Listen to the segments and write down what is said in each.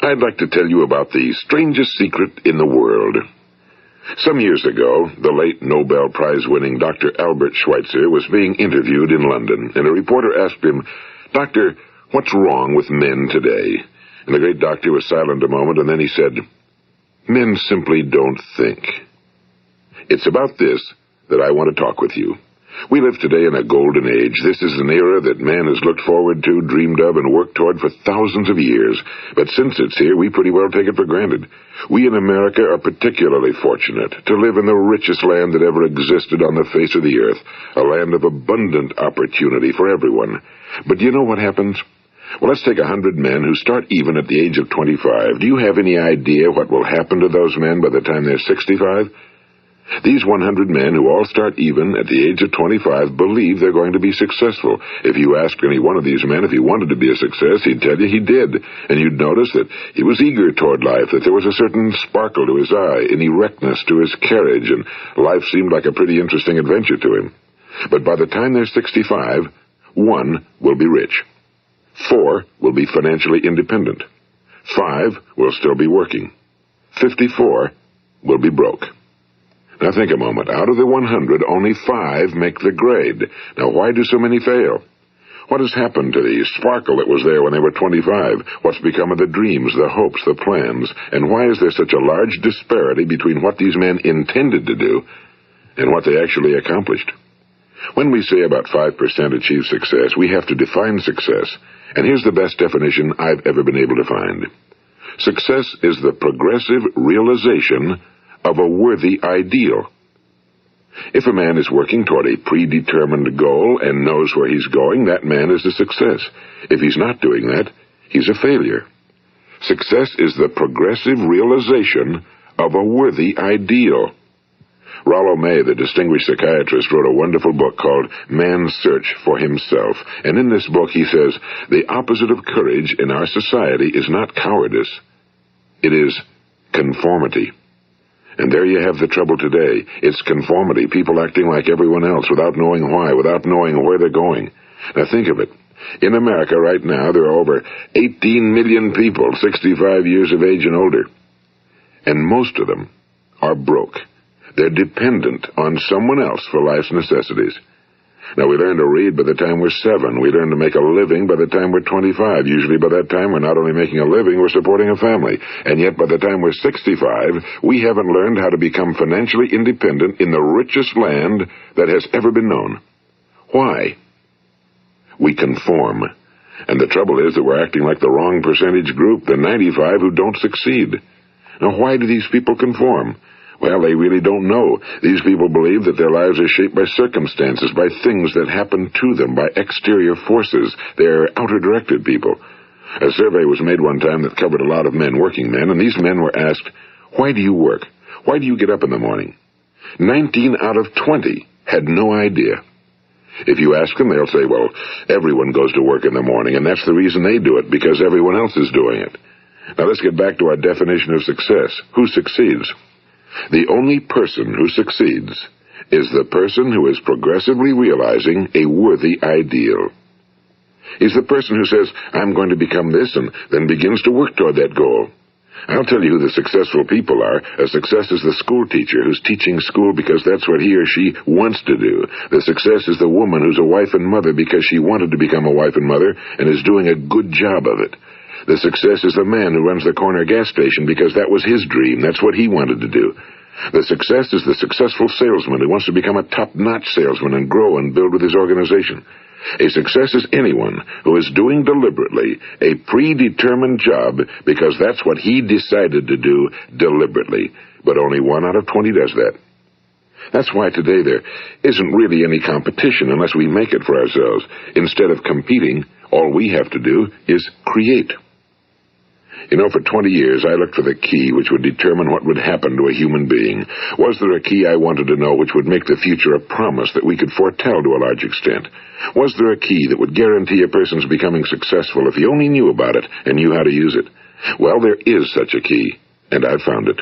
I'd like to tell you about the strangest secret in the world. Some years ago, the late Nobel Prize-winning Dr. Albert Schweitzer was being interviewed in London, and a reporter asked him, "Doctor, what's wrong with men today?" And the great doctor was silent a moment, and then he said, "Men simply don't think." It's about this that I want to talk with you. We live today in a golden age. This is an era that man has looked forward to, dreamed of, and worked toward for thousands of years. But since it's here, we pretty well take it for granted. We in America are particularly fortunate to live in the richest land that ever existed on the face of the earth, a land of abundant opportunity for everyone. But do you know what happens? Well, let's take 100 men who start even at the age of 25. Do you have any idea what will happen to those men by the time they're 65? These 100 men who all start even at the age of 25 believe they're going to be successful. If you asked any one of these men if he wanted to be a success, he'd tell you he did. And you'd notice that he was eager toward life, that there was a certain sparkle to his eye, an erectness to his carriage, and life seemed like a pretty interesting adventure to him. But by the time they're 65, 1 will be rich. 4 will be financially independent. 5 will still be working. 54 will be broke. Now think a moment. Out of the 100, only 5 make the grade. Now why do so many fail? What has happened to the sparkle that was there when they were 25? What's become of the dreams, the hopes, the plans? And why is there such a large disparity between what these men intended to do and what they actually accomplished? When we say about 5% achieve success, we have to define success. And here's the best definition I've ever been able to find. Success is the progressive realization of a worthy ideal. If a man is working toward a predetermined goal and knows where he's going, that man is a success. If he's not doing that, he's a failure. Success is the progressive realization of a worthy ideal. Rollo May, the distinguished psychiatrist, wrote a wonderful book called Man's Search for Himself. And in this book he says, the opposite of courage in our society is not cowardice. It is conformity. And there you have the trouble today. It's conformity, people acting like everyone else without knowing why, without knowing where they're going. Now think of it. In America right now, there are over 18 million people 65 years of age and older. And most of them are broke. They're dependent on someone else for life's necessities. Now, we learn to read by the time we're 7. We learn to make a living by the time we're 25. Usually by that time, we're not only making a living, we're supporting a family. And yet by the time we're 65, we haven't learned how to become financially independent in the richest land that has ever been known. Why? We conform. And the trouble is that we're acting like the wrong percentage group, the 95 who don't succeed. Now, why do these people conform? Well, they really don't know. These people believe that their lives are shaped by circumstances, by things that happen to them, by exterior forces. They're outer-directed people. A survey was made one time that covered a lot of men, working men, and these men were asked, "Why do you work? Why do you get up in the morning?" 19 out of 20 had no idea. If you ask them, they'll say, well, everyone goes to work in the morning, and that's the reason they do it, because everyone else is doing it. Now let's get back to our definition of success. Who succeeds? The only person who succeeds is the person who is progressively realizing a worthy ideal. He's the person who says, I'm going to become this, and then begins to work toward that goal. I'll tell you who the successful people are. A success is the school teacher who's teaching school because that's what he or she wants to do. The success is the woman who's a wife and mother because she wanted to become a wife and mother and is doing a good job of it. The success is the man who runs the corner gas station because that was his dream. That's what he wanted to do. The success is the successful salesman who wants to become a top-notch salesman and grow and build with his organization. A success is anyone who is doing deliberately a predetermined job because that's what he decided to do deliberately. But only 1 out of 20 does that. That's why today there isn't really any competition unless we make it for ourselves. Instead of competing, all we have to do is create. You know, for 20 years, I looked for the key which would determine what would happen to a human being. Was there a key I wanted to know which would make the future a promise that we could foretell to a large extent? Was there a key that would guarantee a person's becoming successful if he only knew about it and knew how to use it? Well, there is such a key, and I've found it.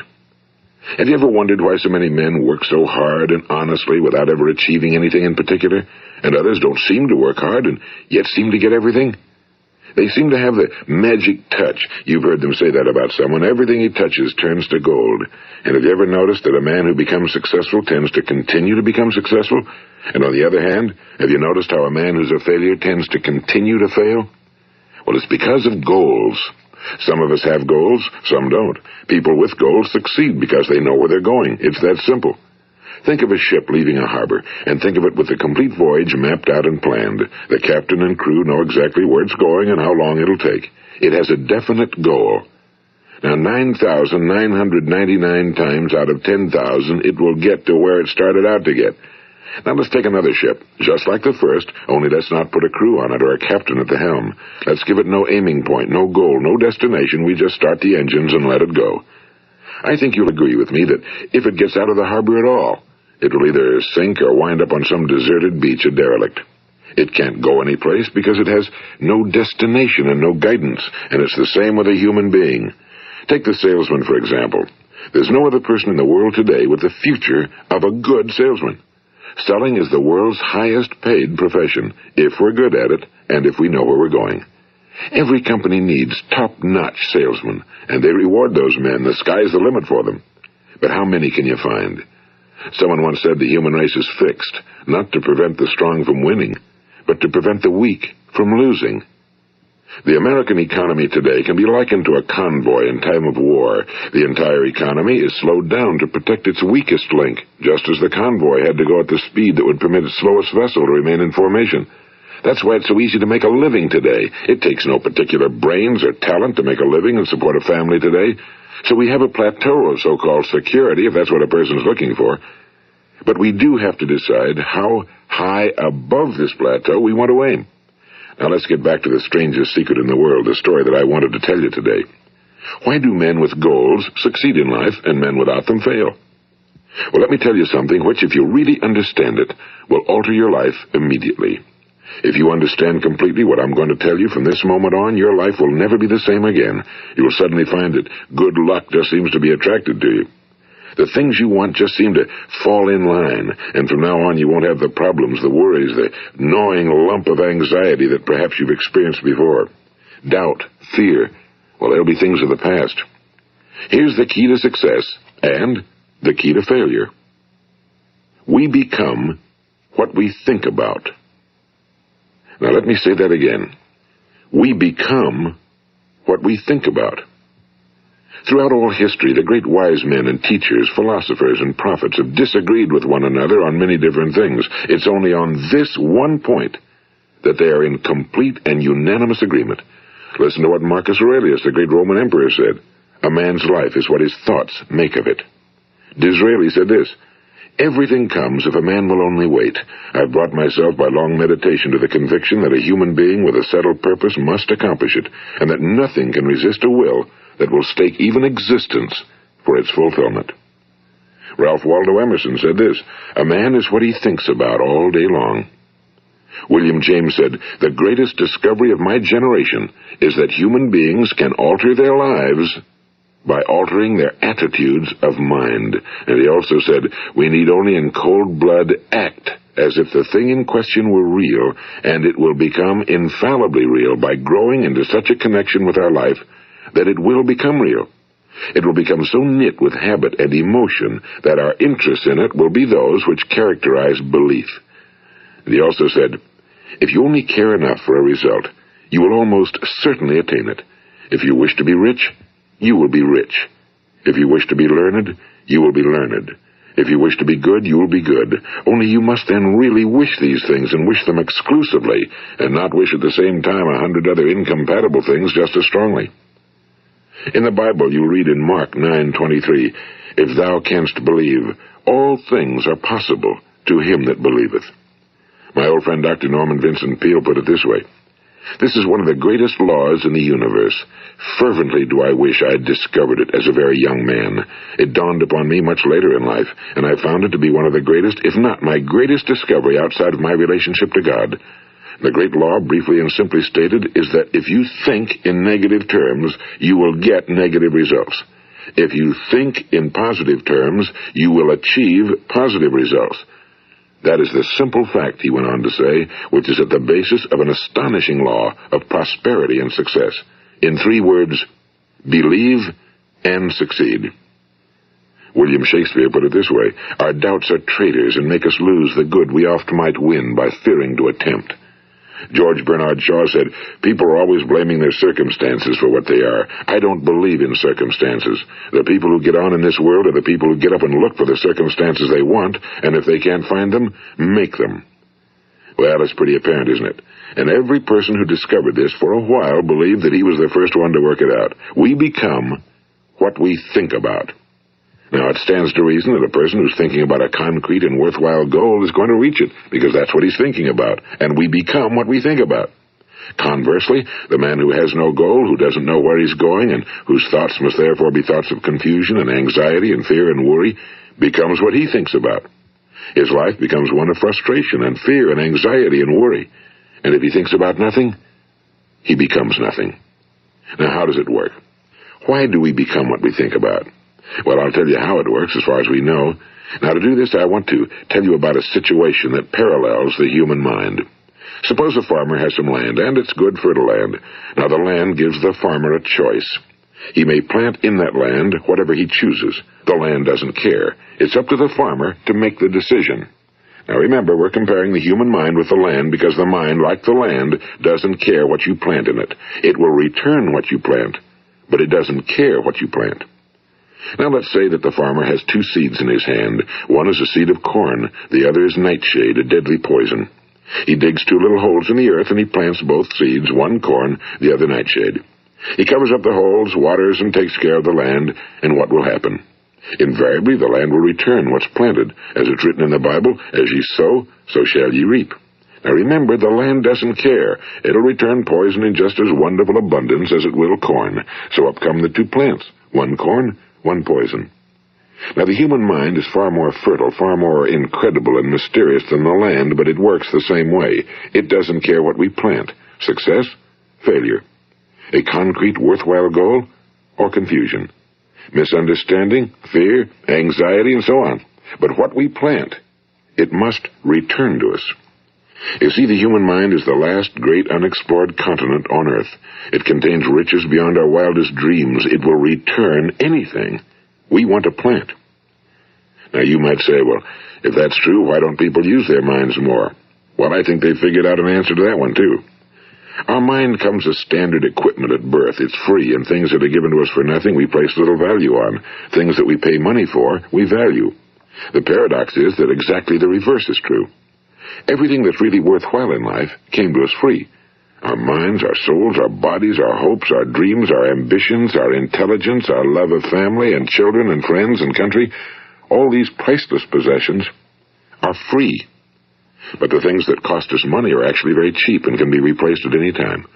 Have you ever wondered why so many men work so hard and honestly without ever achieving anything in particular, and others don't seem to work hard and yet seem to get everything? They seem to have the magic touch. You've heard them say that about someone. Everything he touches turns to gold. And have you ever noticed that a man who becomes successful tends to continue to become successful? And on the other hand, have you noticed how a man who's a failure tends to continue to fail? Well, it's because of goals. Some of us have goals, some don't. People with goals succeed because they know where they're going. It's that simple. Think of a ship leaving a harbor, and think of it with the complete voyage mapped out and planned. The captain and crew know exactly where it's going and how long it'll take. It has a definite goal. Now, 9,999 times out of 10,000, it will get to where it started out to get. Now let's take another ship, just like the first, only let's not put a crew on it or a captain at the helm. Let's give it no aiming point, no goal, no destination. We just start the engines and let it go. I think you'll agree with me that if it gets out of the harbor at all, it will either sink or wind up on some deserted beach, a derelict. It can't go anyplace because it has no destination and no guidance, and it's the same with a human being. Take the salesman, for example. There's no other person in the world today with the future of a good salesman. Selling is the world's highest paid profession, if we're good at it and if we know where we're going. Every company needs top-notch salesmen, and they reward those men. The sky's the limit for them. But how many can you find? Someone once said the human race is fixed, not to prevent the strong from winning, but to prevent the weak from losing. The American economy today can be likened to a convoy in time of war. The entire economy is slowed down to protect its weakest link, just as the convoy had to go at the speed that would permit its slowest vessel to remain in formation. That's why it's so easy to make a living today. It takes no particular brains or talent to make a living and support a family today. So we have a plateau of so-called security, if that's what a person's looking for. But we do have to decide how high above this plateau we want to aim. Now let's get back to the strangest secret in the world, the story that I wanted to tell you today. Why do men with goals succeed in life and men without them fail? Well, let me tell you something which, if you really understand it, will alter your life immediately. If you understand completely what I'm going to tell you from this moment on, your life will never be the same again. You will suddenly find that good luck just seems to be attracted to you. The things you want just seem to fall in line, and from now on you won't have the problems, the worries, the gnawing lump of anxiety that perhaps you've experienced before. Doubt, fear, well, they'll be things of the past. Here's the key to success and the key to failure. We become what we think about. Now let me say that again. We become what we think about. Throughout all history, the great wise men and teachers, philosophers and prophets have disagreed with one another on many different things. It's only on this one point that they are in complete and unanimous agreement. Listen to what Marcus Aurelius, the great Roman emperor, said. A man's life is what his thoughts make of it. Disraeli said this. Everything comes if a man will only wait. I've brought myself by long meditation to the conviction that a human being with a settled purpose must accomplish it, and that nothing can resist a will that will stake even existence for its fulfillment. Ralph Waldo Emerson said this, a man is what he thinks about all day long. William James said, the greatest discovery of my generation is that human beings can alter their lives by altering their attitudes of mind. And he also said, we need only in cold blood act as if the thing in question were real, and it will become infallibly real by growing into such a connection with our life that it will become real. It will become so knit with habit and emotion that our interests in it will be those which characterize belief. And he also said, if you only care enough for a result, you will almost certainly attain it. If you wish to be rich, you will be rich. If you wish to be learned, you will be learned. If you wish to be good, you will be good. Only you must then really wish these things and wish them exclusively, and not wish at the same time 100 other incompatible things just as strongly. In the Bible, you read in Mark 9:23, if thou canst believe, all things are possible to him that believeth. My old friend Dr. Norman Vincent Peale put it this way, this is one of the greatest laws in the universe. Fervently do I wish I had discovered it as a very young man. It dawned upon me much later in life, and I found it to be one of the greatest, if not my greatest discovery outside of my relationship to God. The great law, briefly and simply stated, is that if you think in negative terms, you will get negative results. If you think in positive terms, you will achieve positive results. That is the simple fact, he went on to say, which is at the basis of an astonishing law of prosperity and success. In 3 words, believe and succeed. William Shakespeare put it this way: our doubts are traitors and make us lose the good we oft might win by fearing to attempt. George Bernard Shaw said, people are always blaming their circumstances for what they are. I don't believe in circumstances. The people who get on in this world are the people who get up and look for the circumstances they want, and if they can't find them, make them. Well, it's pretty apparent, isn't it? And every person who discovered this for a while believed that he was the first one to work it out. We become what we think about. Now, it stands to reason that a person who's thinking about a concrete and worthwhile goal is going to reach it, because that's what he's thinking about, and we become what we think about. Conversely, the man who has no goal, who doesn't know where he's going, and whose thoughts must therefore be thoughts of confusion and anxiety and fear and worry, becomes what he thinks about. His life becomes one of frustration and fear and anxiety and worry. And if he thinks about nothing, he becomes nothing. Now, how does it work? Why do we become what we think about? Well, I'll tell you how it works as far as we know. Now, to do this, I want to tell you about a situation that parallels the human mind. Suppose a farmer has some land, and it's good fertile land. Now, the land gives the farmer a choice. He may plant in that land whatever he chooses. The land doesn't care. It's up to the farmer to make the decision. Now, remember, we're comparing the human mind with the land because the mind, like the land, doesn't care what you plant in it. It will return what you plant, but it doesn't care what you plant. Now, let's say that the farmer has 2 seeds in his hand. One is a seed of corn. The other is nightshade, a deadly poison. He digs 2 little holes in the earth, and he plants both seeds, one corn, the other nightshade. He covers up the holes, waters, and takes care of the land, and what will happen? Invariably, the land will return what's planted. As it's written in the Bible, as ye sow, so shall ye reap. Now remember, the land doesn't care. It'll return poison in just as wonderful abundance as it will corn. So up come the 2 plants, one corn, one poison. Now, the human mind is far more fertile, far more incredible and mysterious than the land, but it works the same way. It doesn't care what we plant. Success, failure. A concrete, worthwhile goal, or confusion. Misunderstanding, fear, anxiety, and so on. But what we plant, it must return to us. You see, the human mind is the last great unexplored continent on Earth. It contains riches beyond our wildest dreams. It will return anything we want to plant. Now, you might say, well, if that's true, why don't people use their minds more? Well, I think they figured out an answer to that one, too. Our mind comes as standard equipment at birth. It's free, and things that are given to us for nothing we place little value on. Things that we pay money for, we value. The paradox is that exactly the reverse is true. Everything that's really worthwhile in life came to us free. Our minds, our souls, our bodies, our hopes, our dreams, our ambitions, our intelligence, our love of family and children and friends and country, all these priceless possessions are free. But the things that cost us money are actually very cheap and can be replaced at any time.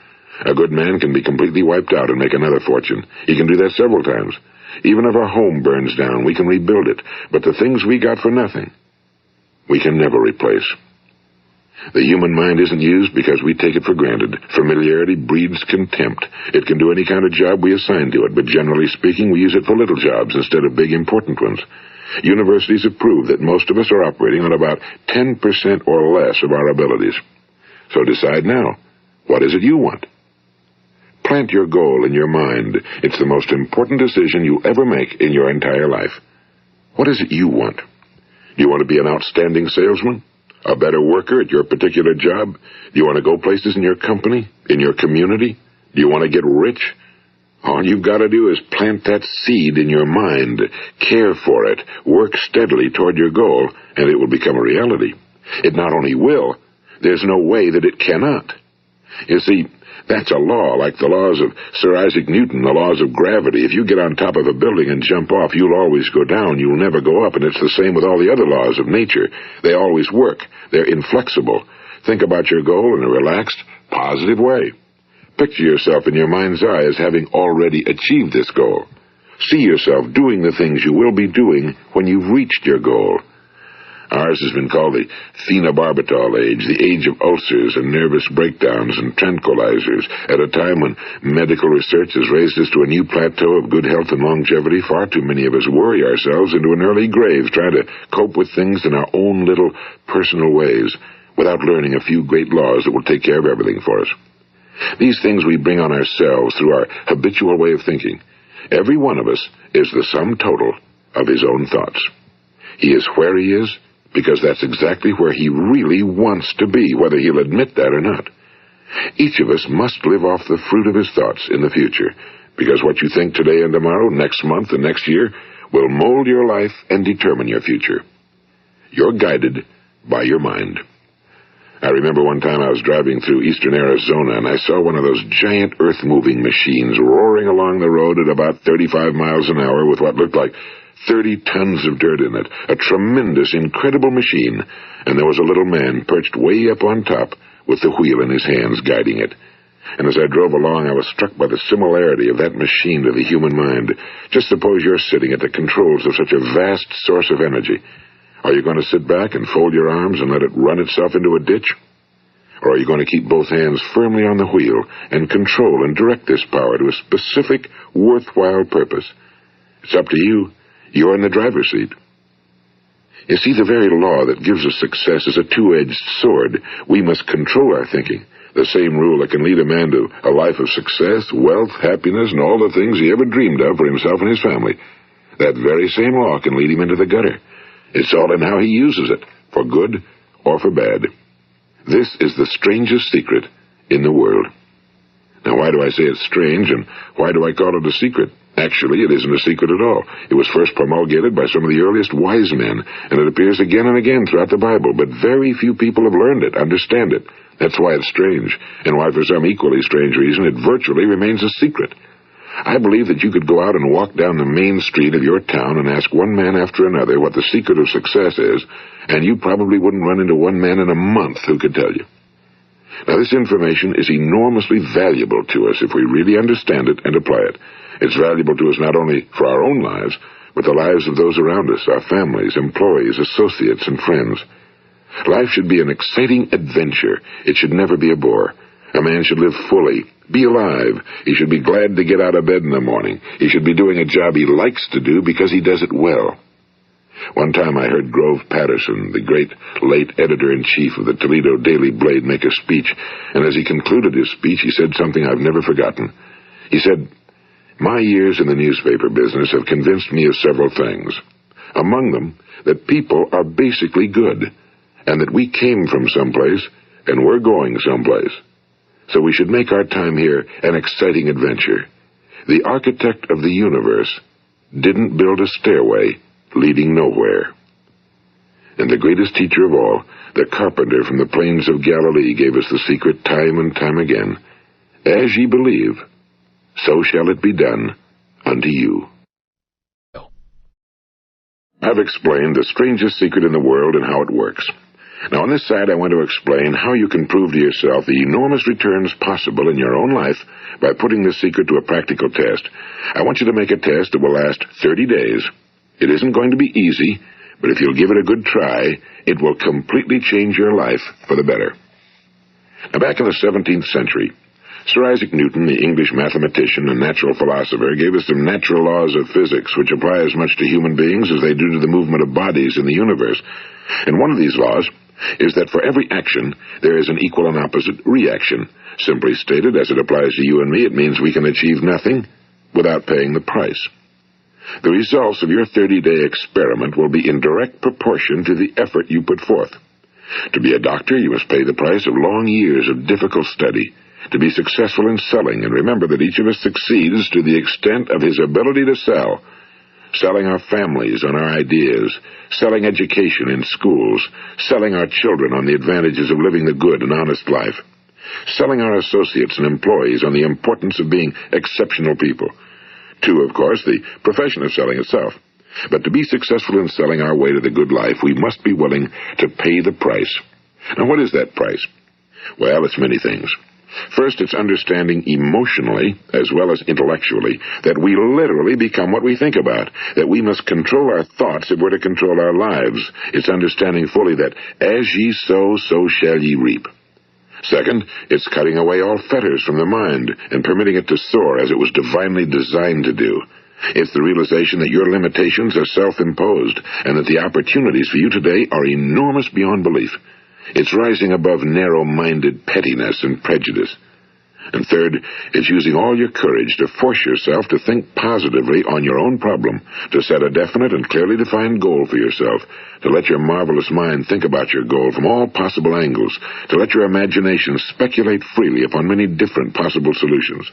A good man can be completely wiped out and make another fortune. He can do that several times. Even if our home burns down, we can rebuild it. But the things we got for nothing, we can never replace. The human mind isn't used because we take it for granted. Familiarity breeds contempt. It can do any kind of job we assign to it, but generally speaking, we use it for little jobs instead of big, important ones. Universities have proved that most of us are operating on about 10% or less of our abilities. So decide now, what is it you want? Plant your goal in your mind. It's the most important decision you'll ever make in your entire life. What is it you want? Do you want to be an outstanding salesman? A better worker at your particular job? Do you want to go places in your company? In your community? Do you want to get rich? All you've got to do is plant that seed in your mind, care for it, work steadily toward your goal, and it will become a reality. It not only will, there's no way that it cannot. You see, that's a law, like the laws of Sir Isaac Newton, the laws of gravity. If you get on top of a building and jump off, you'll always go down. You'll never go up, and it's the same with all the other laws of nature. They always work. They're inflexible. Think about your goal in a relaxed, positive way. Picture yourself in your mind's eye as having already achieved this goal. See yourself doing the things you will be doing when you've reached your goal. Ours has been called the phenobarbital age, the age of ulcers and nervous breakdowns and tranquilizers. At a time when medical research has raised us to a new plateau of good health and longevity, far too many of us worry ourselves into an early grave trying to cope with things in our own little personal ways without learning a few great laws that will take care of everything for us. These things we bring on ourselves through our habitual way of thinking. Every one of us is the sum total of his own thoughts. He is where he is because that's exactly where he really wants to be, whether he'll admit that or not. Each of us must live off the fruit of his thoughts in the future, because what you think today and tomorrow, next month and next year, will mold your life and determine your future. You're guided by your mind. I remember one time I was driving through eastern Arizona, and I saw one of those giant earth-moving machines roaring along the road at about 35 miles an hour with what looked like 30 tons of dirt in it. A tremendous, incredible machine, and there was a little man perched way up on top with the wheel in his hands guiding it. And as I drove along, I was struck by the similarity of that machine to the human mind. Just suppose you're sitting at the controls of such a vast source of energy. Are you going to sit back and fold your arms and let it run itself into a ditch? Or are you going to keep both hands firmly on the wheel and control and direct this power to a specific, worthwhile purpose? It's up to you. You're in the driver's seat. You see, the very law that gives us success is a two-edged sword. We must control our thinking. The same rule that can lead a man to a life of success, wealth, happiness, and all the things he ever dreamed of for himself and his family. That very same law can lead him into the gutter. It's all in how he uses it, for good or for bad. This is the strangest secret in the world. Now, why do I say it's strange, and why do I call it a secret? Actually, it isn't a secret at all. It was first promulgated by some of the earliest wise men, and it appears again and again throughout the Bible, but very few people have learned it, understand it. That's why it's strange, and why, for some equally strange reason, it virtually remains a secret. I believe that you could go out and walk down the main street of your town and ask one man after another what the secret of success is, and you probably wouldn't run into one man in a month who could tell you. Now, this information is enormously valuable to us if we really understand it and apply it. It's valuable to us not only for our own lives, but the lives of those around us, our families, employees, associates, and friends. Life should be an exciting adventure. It should never be a bore. A man should live fully, be alive. He should be glad to get out of bed in the morning. He should be doing a job he likes to do because he does it well. One time I heard Grove Patterson, the great late editor-in-chief of the Toledo Daily Blade, make a speech, and as he concluded his speech, he said something I've never forgotten. He said, "My years in the newspaper business have convinced me of several things. Among them, that people are basically good, and that we came from someplace, and we're going someplace. So we should make our time here an exciting adventure. The architect of the universe didn't build a stairway leading nowhere." And the greatest teacher of all, the carpenter from the plains of Galilee, gave us the secret time and time again. As ye believe, so shall it be done unto you. I've explained the strangest secret in the world and how it works. Now, on this side, I want to explain how you can prove to yourself the enormous returns possible in your own life by putting this secret to a practical test. I want you to make a test that will last 30 days. It isn't going to be easy, but if you'll give it a good try, it will completely change your life for the better. Now, back in the 17th century, Sir Isaac Newton, the English mathematician and natural philosopher, gave us some natural laws of physics which apply as much to human beings as they do to the movement of bodies in the universe. And one of these laws is that for every action, there is an equal and opposite reaction. Simply stated, as it applies to you and me, it means we can achieve nothing without paying the price. The results of your 30-day experiment will be in direct proportion to the effort you put forth. To be a doctor, you must pay the price of long years of difficult study. To be successful in selling, and remember that each of us succeeds to the extent of his ability to sell. Selling our families on our ideas, selling education in schools, selling our children on the advantages of living the good and honest life, selling our associates and employees on the importance of being exceptional people. To, of course, the profession of selling itself. But to be successful in selling our way to the good life, we must be willing to pay the price. Now, what is that price? Well, it's many things. First, it's understanding emotionally, as well as intellectually, that we literally become what we think about, that we must control our thoughts if we're to control our lives. It's understanding fully that as ye sow, so shall ye reap. Second, it's cutting away all fetters from the mind and permitting it to soar as it was divinely designed to do. It's the realization that your limitations are self-imposed and that the opportunities for you today are enormous beyond belief. It's rising above narrow-minded pettiness and prejudice. And third, it's using all your courage to force yourself to think positively on your own problem, to set a definite and clearly defined goal for yourself, to let your marvelous mind think about your goal from all possible angles, to let your imagination speculate freely upon many different possible solutions,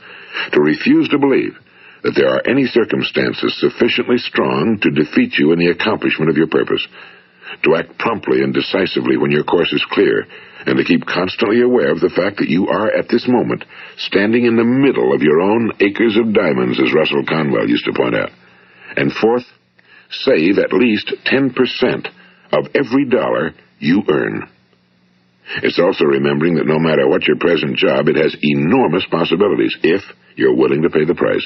to refuse to believe that there are any circumstances sufficiently strong to defeat you in the accomplishment of your purpose, to act promptly and decisively when your course is clear, and to keep constantly aware of the fact that you are, at this moment, standing in the middle of your own acres of diamonds, as Russell Conwell used to point out. And fourth, save at least 10% of every dollar you earn. It's also remembering that no matter what your present job, it has enormous possibilities, if you're willing to pay the price.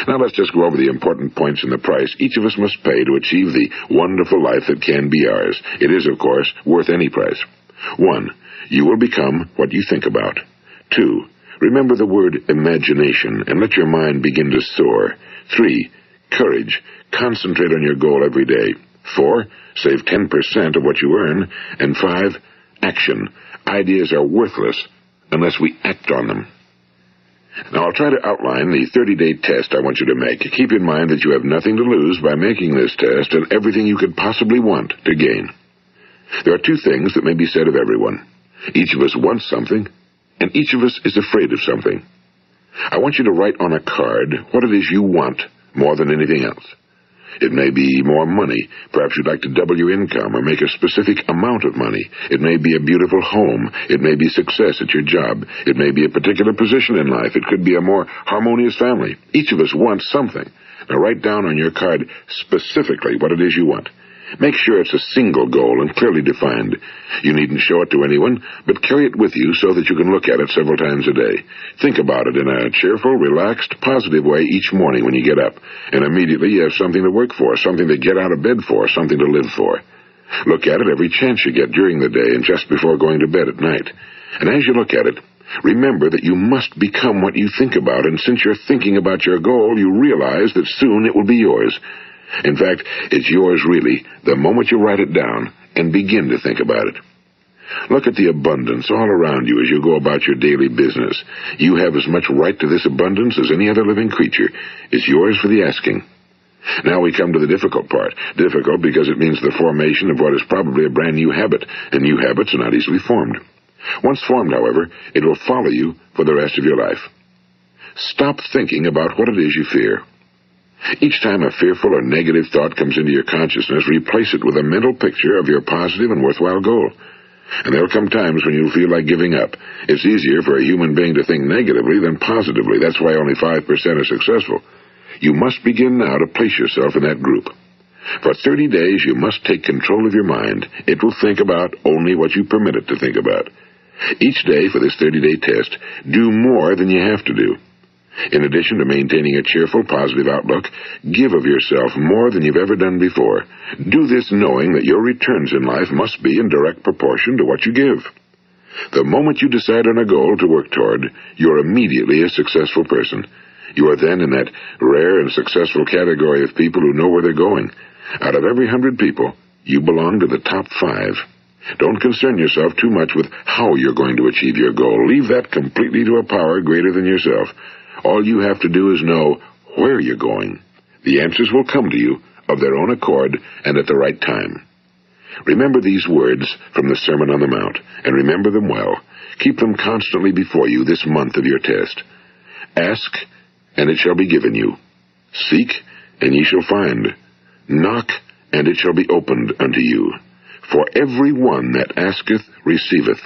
Now let's just go over the important points in the price each of us must pay to achieve the wonderful life that can be ours. It is, of course, worth any price. 1. You will become what you think about. 2. Remember the word imagination and let your mind begin to soar. 3. Courage. Concentrate on your goal every day. 4. Save 10% of what you earn. And 5. Action. Ideas are worthless unless we act on them. Now, I'll try to outline the 30-day test I want you to make. Keep in mind that you have nothing to lose by making this test and everything you could possibly want to gain. There are two things that may be said of everyone. Each of us wants something, and each of us is afraid of something. I want you to write on a card what it is you want more than anything else. It may be more money. Perhaps you'd like to double your income or make a specific amount of money. It may be a beautiful home. It may be success at your job. It may be a particular position in life. It could be a more harmonious family. Each of us wants something. Now write down on your card specifically what it is you want. Make sure it's a single goal and clearly defined. You needn't show it to anyone, but carry it with you so that you can look at it several times a day. Think about it in a cheerful, relaxed, positive way each morning when you get up, and immediately you have something to work for, something to get out of bed for, something to live for. Look at it every chance you get during the day and just before going to bed at night. And as you look at it, remember that you must become what you think about, and since you're thinking about your goal, you realize that soon it will be yours. In fact, it's yours really the moment you write it down and begin to think about it. Look at the abundance all around you as you go about your daily business. You have as much right to this abundance as any other living creature. It's yours for the asking. Now we come to the difficult part. Difficult because it means the formation of what is probably a brand new habit, and new habits are not easily formed. Once formed, however, it will follow you for the rest of your life. Stop thinking about what it is you fear. Each time a fearful or negative thought comes into your consciousness, replace it with a mental picture of your positive and worthwhile goal. And there'll come times when you'll feel like giving up. It's easier for a human being to think negatively than positively. That's why only 5% are successful. You must begin now to place yourself in that group. For 30 days, you must take control of your mind. It will think about only what you permit it to think about. Each day for this 30-day test, do more than you have to do. In addition to maintaining a cheerful, positive outlook, give of yourself more than you've ever done before. Do this knowing that your returns in life must be in direct proportion to what you give. The moment you decide on a goal to work toward, you're immediately a successful person. You are then in that rare and successful category of people who know where they're going. Out of every 100 people, you belong to the top 5. Don't concern yourself too much with how you're going to achieve your goal. Leave that completely to a power greater than yourself. All you have to do is know where you're going. The answers will come to you of their own accord and at the right time. Remember these words from the Sermon on the Mount, and remember them well. Keep them constantly before you this month of your test. Ask, and it shall be given you. Seek, and ye shall find. Knock, and it shall be opened unto you. For every one that asketh receiveth,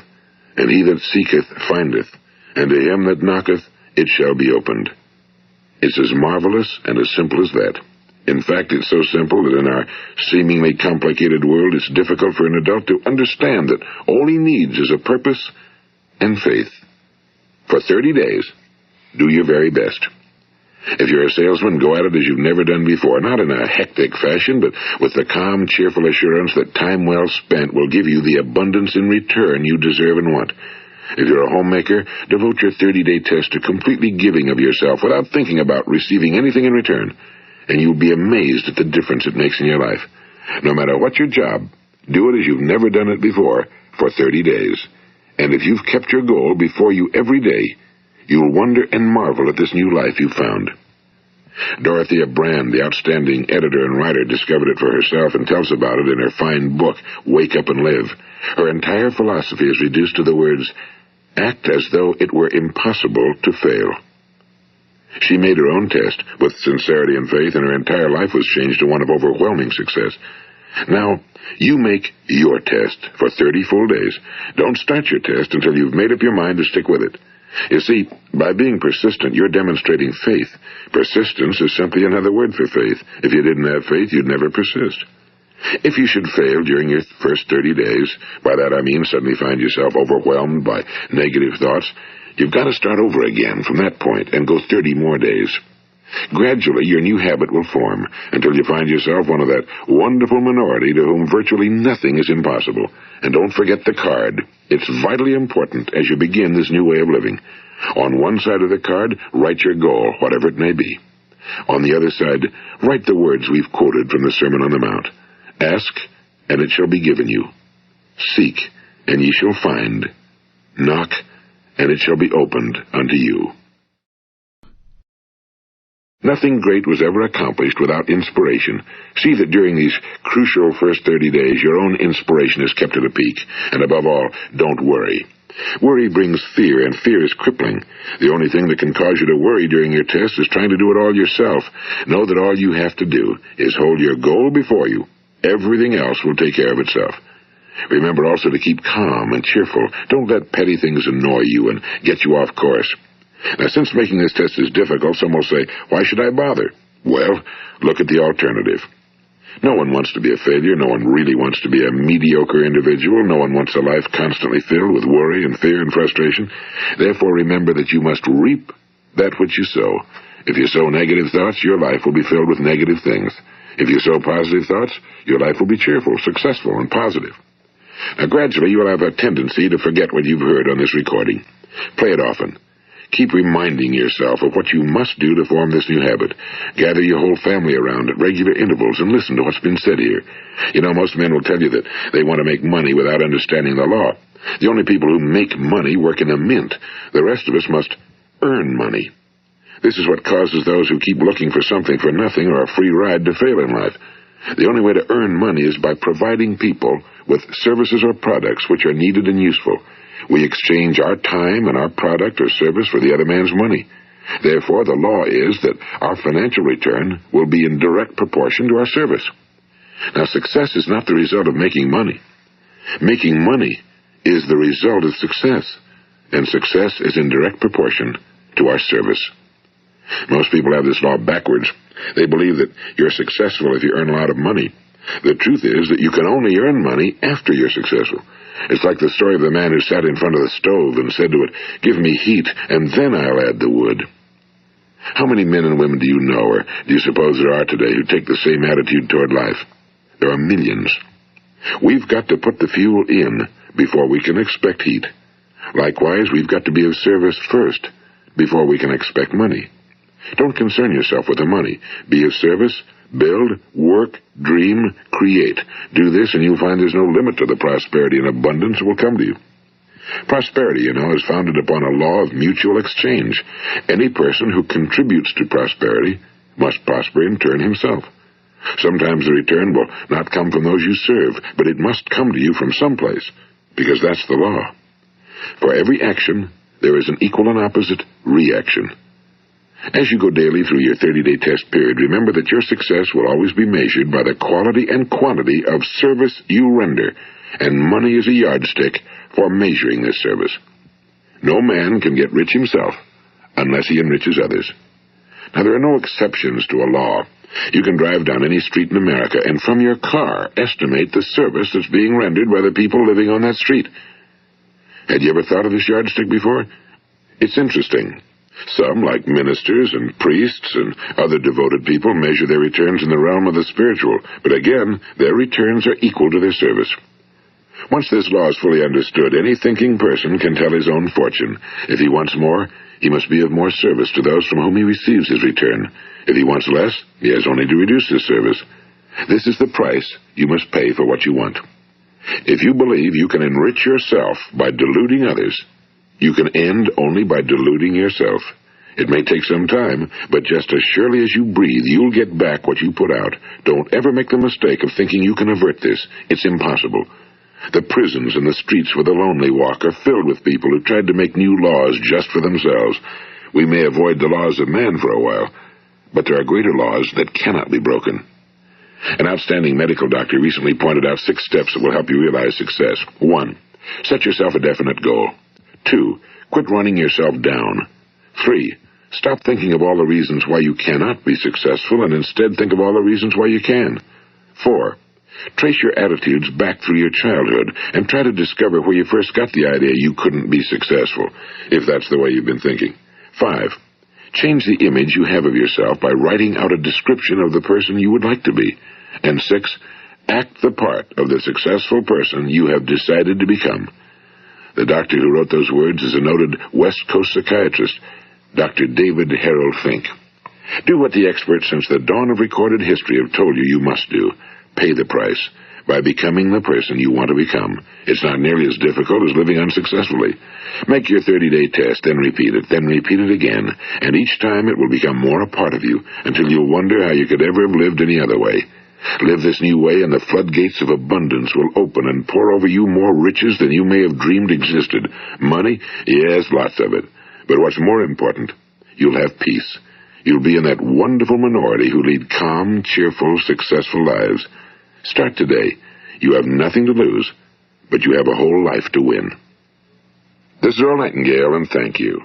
and he that seeketh findeth, and to him that knocketh it shall be opened. It's as marvelous and as simple as that. In fact, it's so simple that in our seemingly complicated world, it's difficult for an adult to understand that all he needs is a purpose and faith. For 30 days, do your very best. If you're a salesman, go at it as you've never done before, not in a hectic fashion, but with the calm, cheerful assurance that time well spent will give you the abundance in return you deserve and want. If you're a homemaker, devote your 30-day test to completely giving of yourself without thinking about receiving anything in return, and you'll be amazed at the difference it makes in your life. No matter what your job, do it as you've never done it before for 30 days. And if you've kept your goal before you every day, you'll wonder and marvel at this new life you've found. Dorothea Brand, the outstanding editor and writer, discovered it for herself and tells about it in her fine book, Wake Up and Live. Her entire philosophy is reduced to the words, act as though it were impossible to fail. She made her own test with sincerity and faith, and her entire life was changed to one of overwhelming success. Now, you make your test for 30 full days. Don't start your test until you've made up your mind to stick with it. You see, by being persistent, you're demonstrating faith. Persistence is simply another word for faith. If you didn't have faith, you'd never persist. If you should fail during your first 30 days, by that I mean suddenly find yourself overwhelmed by negative thoughts, you've got to start over again from that point and go 30 more days. Gradually, your new habit will form until you find yourself one of that wonderful minority to whom virtually nothing is impossible. And don't forget the card. It's vitally important as you begin this new way of living. On one side of the card, write your goal, whatever it may be. On the other side, write the words we've quoted from the Sermon on the Mount. Ask, and it shall be given you. Seek, and ye shall find. Knock, and it shall be opened unto you. Nothing great was ever accomplished without inspiration. See that during these crucial first 30 days, your own inspiration is kept at a peak. And above all, don't worry. Worry brings fear, and fear is crippling. The only thing that can cause you to worry during your test is trying to do it all yourself. Know that all you have to do is hold your goal before you. Everything else will take care of itself. Remember also to keep calm and cheerful. Don't let petty things annoy you and get you off course. Now, since making this test is difficult, some will say, why should I bother? Well, look at the alternative. No one wants to be a failure. No one really wants to be a mediocre individual. No one wants a life constantly filled with worry and fear and frustration. Therefore, remember that you must reap that which you sow. If you sow negative thoughts, your life will be filled with negative things. If you sow positive thoughts, your life will be cheerful, successful, and positive. Now, gradually, you will have a tendency to forget what you've heard on this recording. Play it often. Keep reminding yourself of what you must do to form this new habit. Gather your whole family around at regular intervals and listen to what's been said here. You know, most men will tell you that they want to make money without understanding the law. The only people who make money work in a mint. The rest of us must earn money. This is what causes those who keep looking for something for nothing or a free ride to fail in life. The only way to earn money is by providing people with services or products which are needed and useful. We exchange our time and our product or service for the other man's money. Therefore, the law is that our financial return will be in direct proportion to our service. Now, success is not the result of making money. Making money is the result of success, and success is in direct proportion to our service. Most people have this law backwards. They believe that you're successful if you earn a lot of money. The truth is that you can only earn money after you're successful. It's like the story of the man who sat in front of the stove and said to it, give me heat, and then I'll add the wood. How many men and women do you know, or do you suppose there are today, who take the same attitude toward life? There are millions. We've got to put the fuel in before we can expect heat. Likewise, we've got to be of service first before we can expect money. Don't concern yourself with the money. Be of service. Build, work, dream, create. Do this, and you'll find there's no limit to the prosperity and abundance that will come to you. Prosperity, you know, is founded upon a law of mutual exchange. Any person who contributes to prosperity must prosper in turn himself. Sometimes the return will not come from those you serve, but it must come to you from someplace, because that's the law. For every action, there is an equal and opposite reaction. As you go daily through your 30-day test period, remember that your success will always be measured by the quality and quantity of service you render, and money is a yardstick for measuring this service. No man can get rich himself unless he enriches others. Now, there are no exceptions to a law. You can drive down any street in America and from your car estimate the service that's being rendered by the people living on that street. Had you ever thought of this yardstick before? It's interesting. Some, like ministers and priests and other devoted people, measure their returns in the realm of the spiritual, but again, their returns are equal to their service. Once this law is fully understood, any thinking person can tell his own fortune. If he wants more, he must be of more service to those from whom he receives his return. If he wants less, he has only to reduce his service. This is the price you must pay for what you want. If you believe you can enrich yourself by deluding others, you can end only by deluding yourself. It may take some time, but just as surely as you breathe, you'll get back what you put out. Don't ever make the mistake of thinking you can avert this. It's impossible. The prisons and the streets where the lonely walk are filled with people who tried to make new laws just for themselves. We may avoid the laws of man for a while, but there are greater laws that cannot be broken. An outstanding medical doctor recently pointed out 6 steps that will help you realize success. 1. Set yourself a definite goal. 2. Quit running yourself down. 3. Stop thinking of all the reasons why you cannot be successful and instead think of all the reasons why you can. 4. Trace your attitudes back through your childhood and try to discover where you first got the idea you couldn't be successful, if that's the way you've been thinking. 5. Change the image you have of yourself by writing out a description of the person you would like to be. And 6. Act the part of the successful person you have decided to become. The doctor who wrote those words is a noted West Coast psychiatrist, Dr. David Harold Fink. Do what the experts since the dawn of recorded history have told you you must do. Pay the price by becoming the person you want to become. It's not nearly as difficult as living unsuccessfully. Make your 30-day test, then repeat it again, and each time it will become more a part of you until you'll wonder how you could ever have lived any other way. Live this new way, and the floodgates of abundance will open and pour over you more riches than you may have dreamed existed. Money? Yes, lots of it. But what's more important, you'll have peace. You'll be in that wonderful minority who lead calm, cheerful, successful lives. Start today. You have nothing to lose, but you have a whole life to win. This is Earl Nightingale, and thank you.